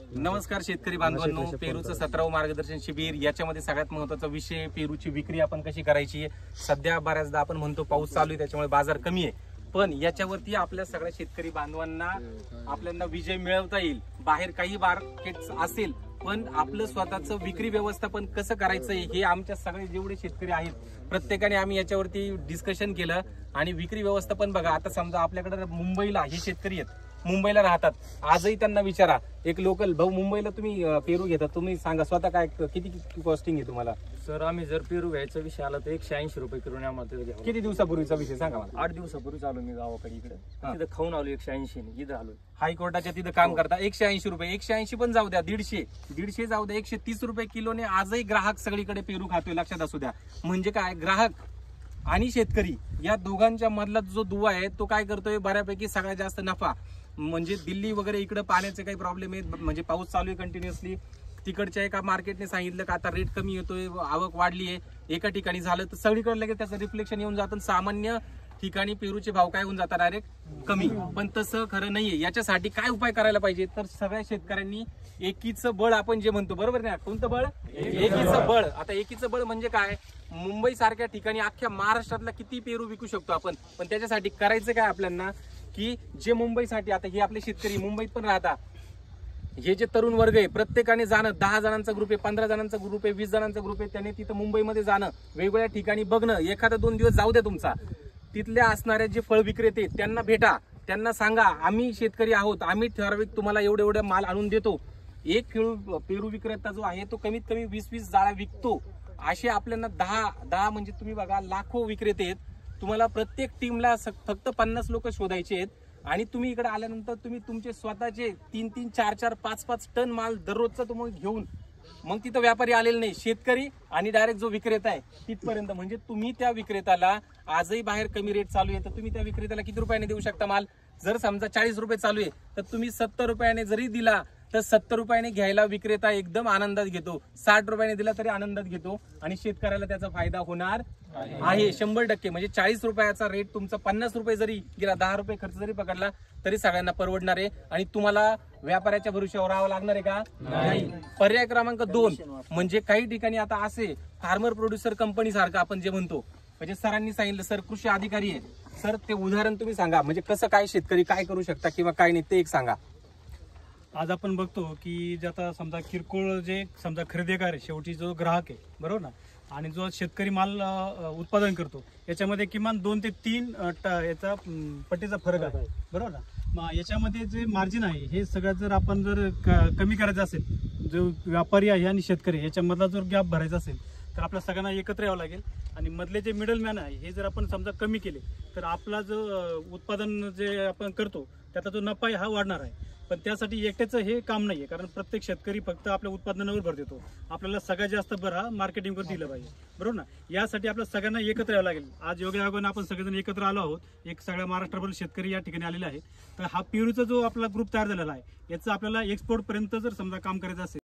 नमस्कार शेतकरी बांधवांनो, पेरूचं 17वे मार्गदर्शन शिबिर याच्यामध्ये सगळ्यात महत्त्वाचा विषय पेरूची विक्री आपण कशी करायची। सध्या बऱ्याचदा आपण म्हणतो पाऊस चालू आहे त्याच्यामुळे बाजार कमी आहे, पण याच्यावरती आपल्या सगळ्या शेतकरी बांधवांना आपल्याला विजय मिळवता येईल। बाहेर काही मार्केट्स असेल पण आपलं स्वतःचं विक्री व्यवस्थापन कसं करायचं हे आमच्या सगळे जेवढे शेतकरी आहेत प्रत्येकाने आम्ही याच्यावरती डिस्कशन केलं आणि विक्री व्यवस्थापन बघा। आता समजा आपल्याकडे मुंबईला हे शेतकरी आहेत, मुंबईला राहतात, आजही त्यांना विचारा एक लोकल भाऊ मुंबईला तुम्ही पेरू घेता, तुम्ही सांगा स्वतः काय किती कॉस्टिंग आहे तुम्हाला? सर आम्ही जर पेरू घ्यायचा विषय आला तर 180 रुपये किलो आम्हाला। किती दिवसापूर्वीचा विषय सांगा मला? 8 दिवसापूर्वी आलो मी गावाकडे, इकडे तिथं खाऊन आलो 180 ने, इथं आलो हायकोर्टाच्या तिथं काम करता। 180 रुपये, 180 पण जाऊ द्या, 150 जाऊ द्या, 130 रुपये किलोने आजही ग्राहक सगळीकडे पेरू खातोय। लक्षात असू द्या, म्हणजे काय ग्राहक आणि शेतकरी या दोघांच्या मधला जो दुवा आहे तो काय करतोय, बऱ्यापैकी सगळ्यात जास्त नफा म्हणजे दिल्ली वगैरे इकडे पाण्याचे काही प्रॉब्लेम आहेत, म्हणजे पाऊस चालू आहे कंटिन्युअसली। तिकडच्या एका मार्केटने सांगितलं का आता रेट कमी येतोय, आवक वाढली आहे, एका ठिकाणी झालं तर सगळीकडे लगेच त्याचं रिफ्लेक्शन येऊन जातं। सामान्य ठिकाणी पेरूचे भाव काय होऊन जातात, डायरेक्ट कमी। पण तसं खरं नाहीये। याच्यासाठी काय उपाय करायला पाहिजे तर सगळ्या शेतकऱ्यांनी एकीचं बळ आपण जे म्हणतो, बरोबर ना, कोणतं बळ? एकीचं बळ। आता एकीचं बळ म्हणजे काय? मुंबई सारख्या ठिकाणी अख्ख्या महाराष्ट्रातला किती पेरू विकू शकतो आपण, पण त्याच्यासाठी करायचं काय आपल्याला की जे मुंबईसाठी, आता हे आपले शेतकरी मुंबईत पण राहतात, हे जे तरुण वर्ग आहे प्रत्येकाने जाणं, 10 जणांचा ग्रुप आहे, 15 जणांचा ग्रुप आहे, 20 जणांचा ग्रुप आहे, त्याने तिथं मुंबईमध्ये जाणं, वेगवेगळ्या ठिकाणी बघणं, एखादा 2 दिवस जाऊ द्या तुमचा, तिथल्या असणाऱ्या जे फळ विक्रेते त्यांना भेटा, त्यांना सांगा आम्ही शेतकरी आहोत, आम्ही ठराविक तुम्हाला एवढे माल आणून देतो। एक पेरू विक्रेता जो आहे तो कमीत कमी 20 जाळ्या विकतो। असे आपल्याला 10 म्हणजे तुम्ही बघा लाखो विक्रेते आहेत, तुम्हाला प्रत्येक टीमला फक्त 50 लोक शोधायचे आहेत आणि तुम्ही इकडे आल्यानंतर तुम्ही तुमचे स्वतःचे 3-3, 4-4, 5-5 टन माल दररोजचा तुम्ही घेऊन, मग तिथं व्यापारी आलेले नाही, शेतकरी आणि डायरेक्ट जो विक्रेता आहे तिथपर्यंत, म्हणजे तुम्ही त्या विक्रेत्याला आजही बाहेर कमी रेट चालू आहे तर तुम्ही त्या विक्रेत्याला किती रुपयाने देऊ शकता माल? जर समजा 40 रुपये चालू आहे तर तुम्ही 70 रुपयाने जरी दिला तर 70 रुपयाने घ्यायला विक्रेता एकदम आनंदात घेतो, 60 रुपयाने दिला तरी आनंदात घेतो आणि शेतकऱ्याला त्याचा फायदा होणार आहे 100%। म्हणजे 40 रुपयाचा रेट तुमचा 50 रुपये जरी गेला, 10 रुपये खर्च जरी पकडला तरी सगळ्यांना परवडणार आहे आणि तुम्हाला व्यापाऱ्याच्या भरोश्यावर राहावं लागणार आहे का? नाही। पर्याय क्रमांक 2 म्हणजे काही ठिकाणी आता असे फार्मर प्रोड्युसर कंपनी सारखं आपण जे म्हणतो, म्हणजे सरांनी सांगितलं सर कृषी अधिकारी आहे, सर ते उदाहरण तुम्ही सांगा, म्हणजे कसं काय शेतकरी काय करू शकता किंवा काय नाही ते एक सांगा। आज आपण बघतो की जे आता समजा किरकोळ जे समजा खरेदीदार आहे, शेवटी जो ग्राहक आहे, बरोबर ना, आणि जो शेतकरी माल उत्पादन करतो याच्यामध्ये किमान 2 ते 3 याचा पटीचा फरक आहे, बरोबर ना। मग याच्यामध्ये जे मार्जिन आहे हे सगळं जर आपण जर कमी करायचं असेल, जो व्यापारी आहे आणि शेतकरी याच्यामधला जर गॅप भरायचा असेल तर आपल्या सगळ्यांना एकत्र यावं लागेल आणि मधले जे मिडलमॅन आहे हे जर आपण समजा कमी केले तर आपला जो उत्पादन जे आपण करतो त्याचा जो नफा आहे हा वाढणार आहे। पण त्यासाठी एकट्याचं हे काम नाहीये, कारण प्रत्येक शेतकरी फक्त आपल्या उत्पादनावर भर देतो, आपल्याला सगळ्यात जास्त भर हा मार्केटिंगवर दिला पाहिजे, बरोबर ना। यासाठी आपल्याला सगळ्यांना एकत्र यावं लागेल। आज योगायोगाने आपण सगळेजण एकत्र आलो आहोत, एक सगळ्या महाराष्ट्राभर शेतकरी या ठिकाणी आलेले आहेत। तर हा पेरूचा जो आपला ग्रुप तयार झालेला आहे याचं आपल्याला एक्सपोर्ट पर्यंत जर समजा काम करायचं असेल